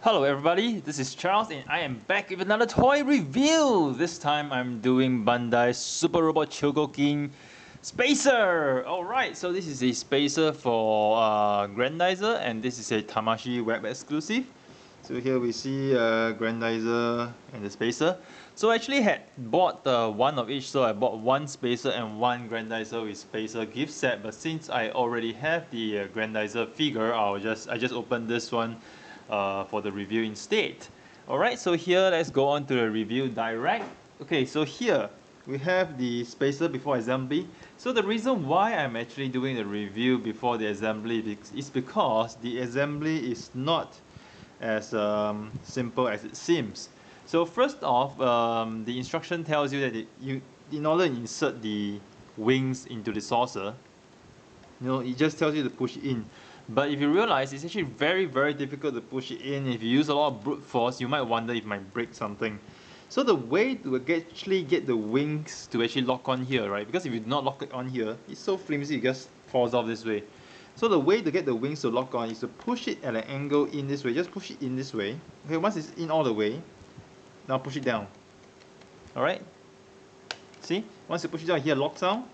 Hello everybody, this is Charles and I am back with another toy review! This time I'm doing Bandai Super Robot Chogokin Spacer! Alright, so this is a spacer for Grendizer and this is a Tamashii web exclusive. So here we see Grendizer and the spacer. So I actually had bought one of each, so I bought one spacer and one Grendizer with spacer gift set, but since I already have the Grendizer figure, I just opened this one for the review instead. Alright, so here let's go on to the review direct. Okay, so here we have the spacer before assembly. So the reason why I'm actually doing the review before the assembly is because the assembly is not as simple as it seems. So first off, the instruction tells you that in order to insert the wings into the saucer, it just tells you to push it in. But if you realize, it's actually very difficult to push it in. If you use a lot of brute force, you might wonder if it might break something. So the way to actually get the wings to actually lock on here, right? Because if you do not lock it on here, it's so flimsy, it just falls off this way. So the way to get the wings to lock on is to push it at an angle in this way. Just push it in this way. Okay, once it's in all the way, now push it down. Alright? See? Once you push it down, here locks down.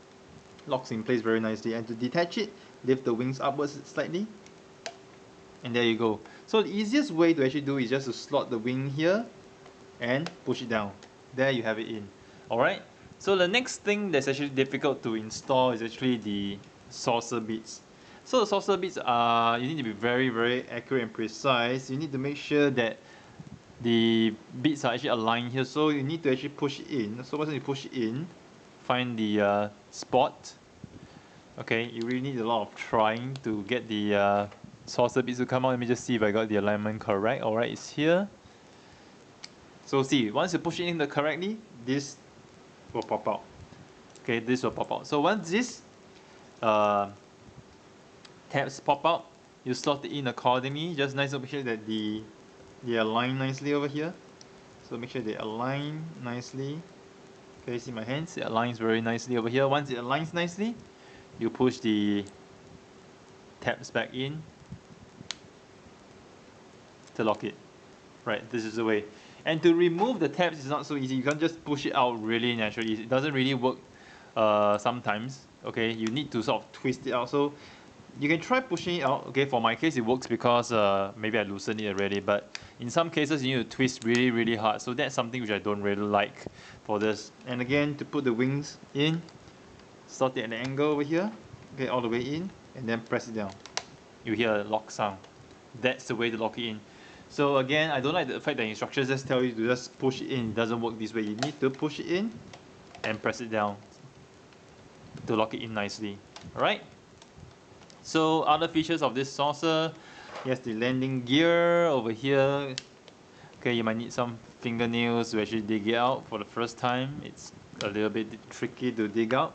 Locks in place very nicely. And to detach it, lift the wings upwards slightly. And there you go. So the easiest way to actually do is just to slot the wing here and push it down. There you have it in. Alright? So the next thing that's actually difficult to install is actually the saucer bits. So the saucer bits are, you need to be very accurate and precise. You need to make sure that the bits are actually aligned here. So you need to actually push it in. So once you push it in, find the spot. Okay, you really need a lot of trying to get the saucer bits to come out. Let me just see if I got the alignment correct. Alright, it's here. So see, once you push it in correctly, this will pop out. Okay, this will pop out. So once this tabs pop out, you slot it in accordingly. Just nice to make sure that they align nicely over here. So make sure they align nicely. Okay, see my hands? It aligns very nicely over here. Once it aligns nicely, you push the tabs back in to lock it. Right, this is the way. And to remove the tabs is not so easy. You can't just push it out really naturally. It doesn't really work sometimes. Okay, you need to sort of twist it out. So you can try pushing it out. Okay, for my case it works because maybe I loosened it already, but in some cases you need to twist really hard. So that's something which I don't really like for this. And again, to put the wings in, slot it at an angle over here, okay, all the way in, and then press it down. You hear a lock sound. That's the way to lock it in. So again, I don't like the fact that instructions just tell you to just push it in. It doesn't work this way. You need to push it in and press it down to lock it in nicely. Alright? So other features of this saucer, yes, the landing gear over here. Okay, you might need some fingernails to actually dig it out for the first time. It's a little bit tricky to dig out.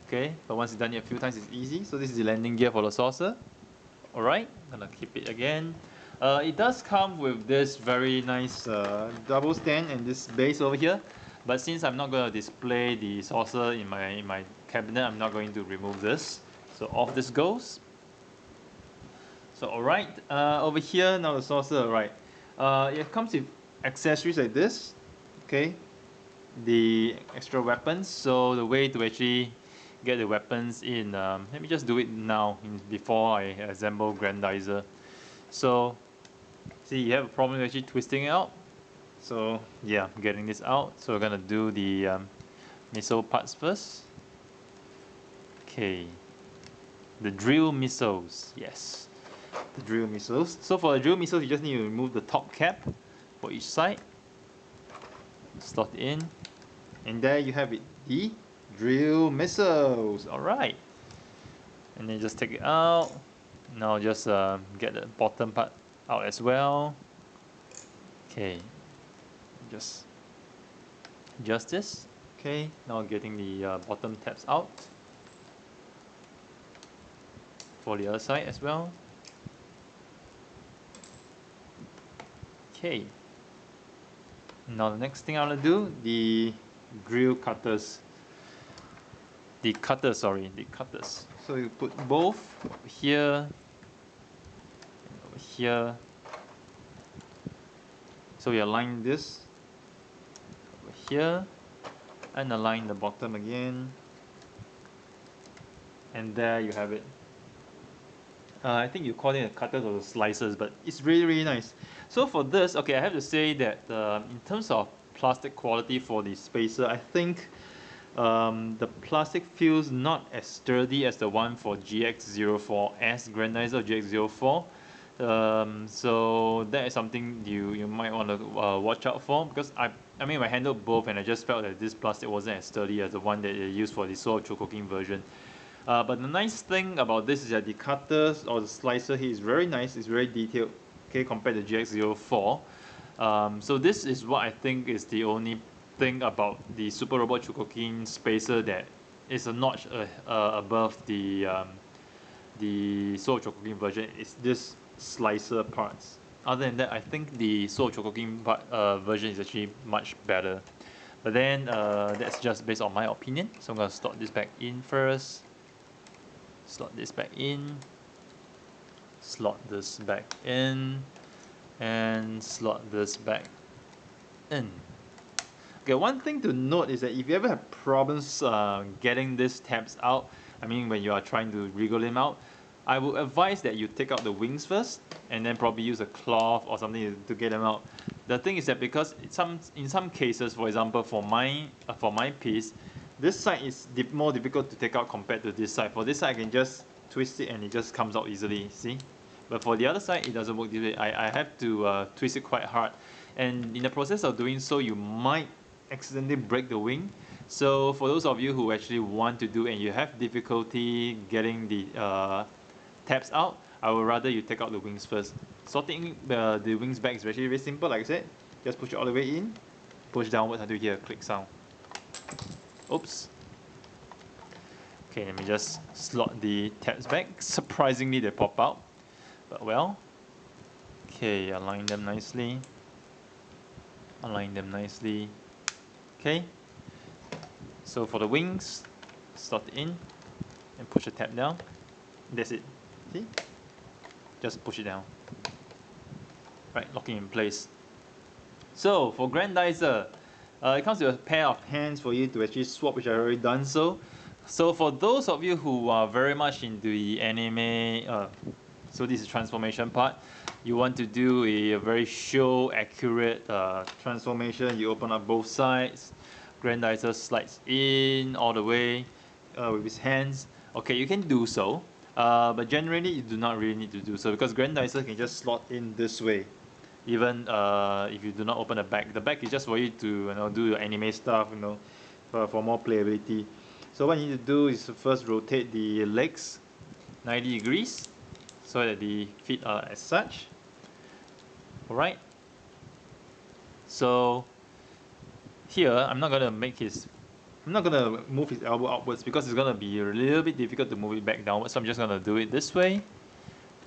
Okay, but once you've done it a few times, it's easy. So this is the landing gear for the saucer. Alright, gonna keep it again. It does come with this very nice double stand and this base over here. But since I'm not going to display the saucer in my cabinet, I'm not going to remove this. So off this goes. So alright, over here now the saucer, right. It comes with accessories like this. Okay, the extra weapons. So the way to actually get the weapons in, let me just do it now before I assemble Grendizer. So see, you have a problem actually twisting it out. So yeah, getting this out. So we're gonna do the missile parts first. Okay, the drill missiles, yes, the drill missiles. So for the drill missiles, you just need to remove the top cap for each side, slot it in, and there you have it, the drill missiles. Alright, and then just take it out. Now just get the bottom part out as well. Okay, just this. Okay, now getting the bottom tabs out for the other side as well. Okay, now the next thing I want to do, the drill cutters. The cutters. So you put both over here and over here. So we align this over here and align the bottom again, and there you have it. I think you call it a cutters or slicers, but it's really nice. So for this, okay, I have to say that in terms of plastic quality for the spacer, I think the plastic feels not as sturdy as the one for GX04S, Grendizer GX04. So that is something you might want to watch out for, because I mean I handled both and I just felt that this plastic wasn't as sturdy as the one that they used for the Sword of Chogokin version. But the nice thing about this is that the cutters or the slicer here is very nice, it's very detailed, okay, compared to GX04. So this is what I think is the only thing about the Super Robot Chogokin spacer that is a notch above the Sword of Chogokin version. Is this slicer parts. Other than that, I think the Sword of Chogokin version is actually much better. But then that's just based on my opinion. So I'm going to slot this back in first. Slot this back in. Slot this back in. And slot this back in. Okay, one thing to note is that if you ever have problems getting these tabs out, I mean when you are trying to wriggle them out, I would advise that you take out the wings first and then probably use a cloth or something to get them out. The thing is that because in some cases, for example, for my piece, this side is more difficult to take out compared to this side. For this side, I can just twist it and it just comes out easily, see? But for the other side, it doesn't work this way. I have to twist it quite hard. And in the process of doing so, you might accidentally break the wing. So for those of you who actually want to do and you have difficulty getting the tabs out, I would rather you take out the wings first. Sorting the wings back is actually very simple, like I said. Just push it all the way in, push downwards until you hear a click sound. Oops. Okay, let me just slot the tabs back. Surprisingly, they pop out. But well, okay, align them nicely. Align them nicely. Okay. So for the wings, slot it in and push the tab down. That's it. See? Just push it down. Right, locking in place. So for Grendizer, it comes with a pair of hands for you to actually swap, which I've already done so. So for those of you who are very much into the anime, so this is transformation part, you want to do a very show accurate transformation, you open up both sides, Grendizer slides in all the way with his hands. Okay, you can do so. But generally you do not really need to do so because Grendizer can just slot in this way, even if you do not open the back. The back is just for you to do your anime stuff, for more playability. So what you need to do is to first rotate the legs 90 degrees so that the feet are as such. Alright. So here I'm not gonna move his elbow outwards because it's gonna be a little bit difficult to move it back downwards. So I'm just gonna do it this way.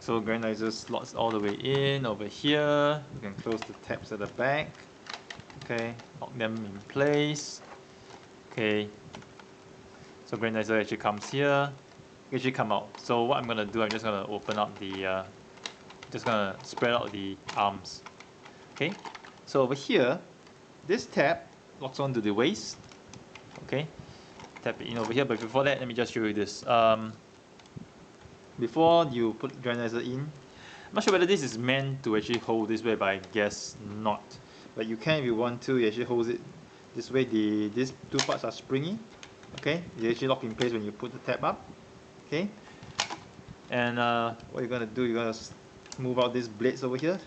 So Grendizer slots all the way in over here. You can close the tabs at the back. Okay, lock them in place. Okay. So Grendizer actually comes here. Actually come out. So what I'm gonna do, I'm just gonna open up the, just gonna spread out the arms. Okay. So over here, this tab locks onto the waist. Okay, tap it in over here, but before that, let me just show you this. Before you put Grendizer in, I'm not sure whether this is meant to actually hold this way, but I guess not. But you can if you want to. You actually hold it this way. These two parts are springy. Okay, they actually lock in place when you put the tab up. Okay, and what you're gonna do, you're gonna move out these blades over here.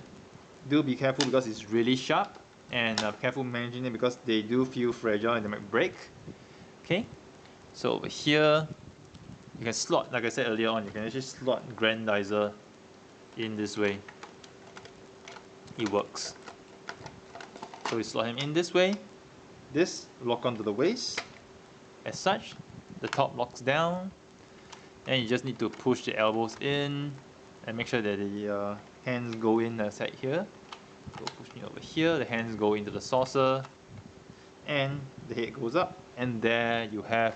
Do be careful because it's really sharp. And careful managing it because they do feel fragile and they might break. Okay, so over here you can slot, like I said earlier on, you can actually slot Grendizer in this way. It works. So we slot him in this way. This lock onto the waist. As such, the top locks down, and you just need to push the elbows in and make sure that the hands go in the side here. Go pushing over here, the hands go into the saucer, and the head goes up, and there you have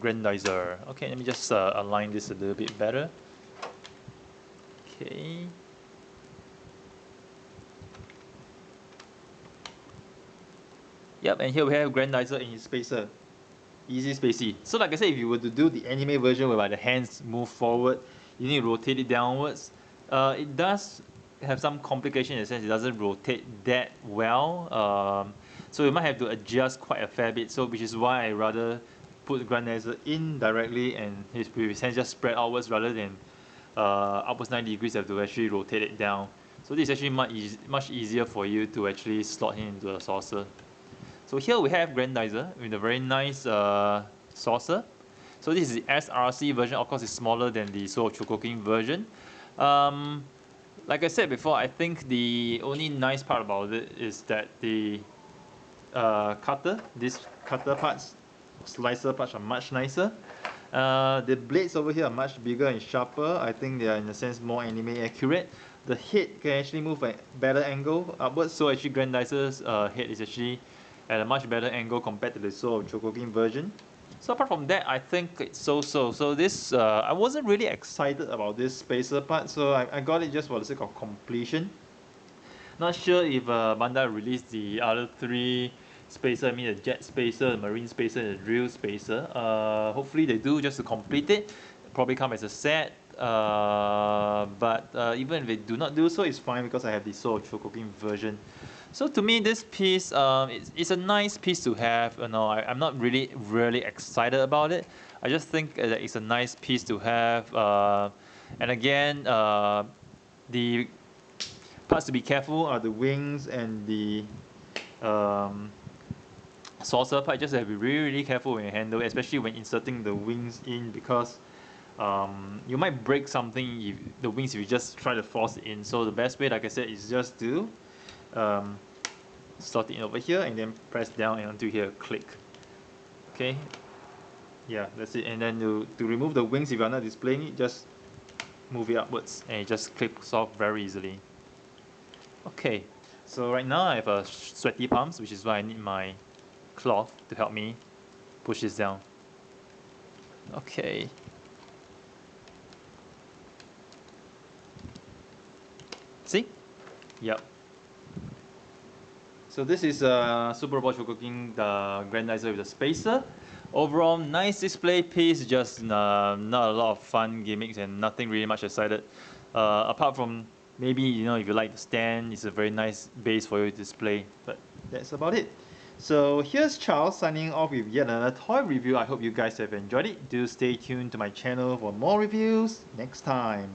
Grendizer. Okay, let me just align this a little bit better. Okay. Yep, and here we have Grendizer in his spacer. Easy spacey. So like I said, if you were to do the anime version whereby the hands move forward, you need to rotate it downwards. It does have some complication in the sense it doesn't rotate that well. So you might have to adjust quite a fair bit. So which is why I rather put the Grendizer in directly and his hands just spread outwards rather than upwards 90 degrees have to actually rotate it down. So this is actually much easier for you to actually slot him into a saucer. So here we have Grendizer with a very nice saucer. So this is the SRC version. Of course, it's smaller than the Soul of Chogokin version. Like I said before, I think the only nice part about it is that the these cutter parts, slicer parts are much nicer. The blades over here are much bigger and sharper. I think they are in a sense more anime accurate. The head can actually move at better angle upwards. So actually Grendizer's head is actually at a much better angle compared to the Soul of Chogokin version. So apart from that, I think it's so-so. So this, I wasn't really excited about this spacer part, so I got it just for the sake of completion. Not sure if Bandai released the other three spacer, I mean the jet spacer, the marine spacer, and the drill spacer. Hopefully they do just to complete it. Probably come as a set. But even if they do not do so, it's fine because I have the Soul of Chogokin version. So to me, this piece, it's a nice piece to have. You know, I'm not really excited about it. I just think that it's a nice piece to have. And again, the parts to be careful are the wings and the saucer part. Just have to be really careful when you handle it, especially when inserting the wings in, because you might break something if the wings if you just try to force it in. So the best way, like I said, is just to slot it in over here and then press down and until here click. Okay, yeah, that's it. And then to remove the wings, if you're not displaying it, just move it upwards and it just clips off very easily. Okay, so right now I have sweaty palms, which is why I need my cloth to help me push this down. Okay. See? Yep. So this is Super Robot Chogokin, the Grendizer with the spacer. Overall, nice display piece, just not a lot of fun gimmicks and nothing really much excited. Apart from maybe, you know, if you like the stand, it's a very nice base for you to display. But that's about it. So here's Charles signing off with yet another toy review. I hope you guys have enjoyed it. Do stay tuned to my channel for more reviews next time.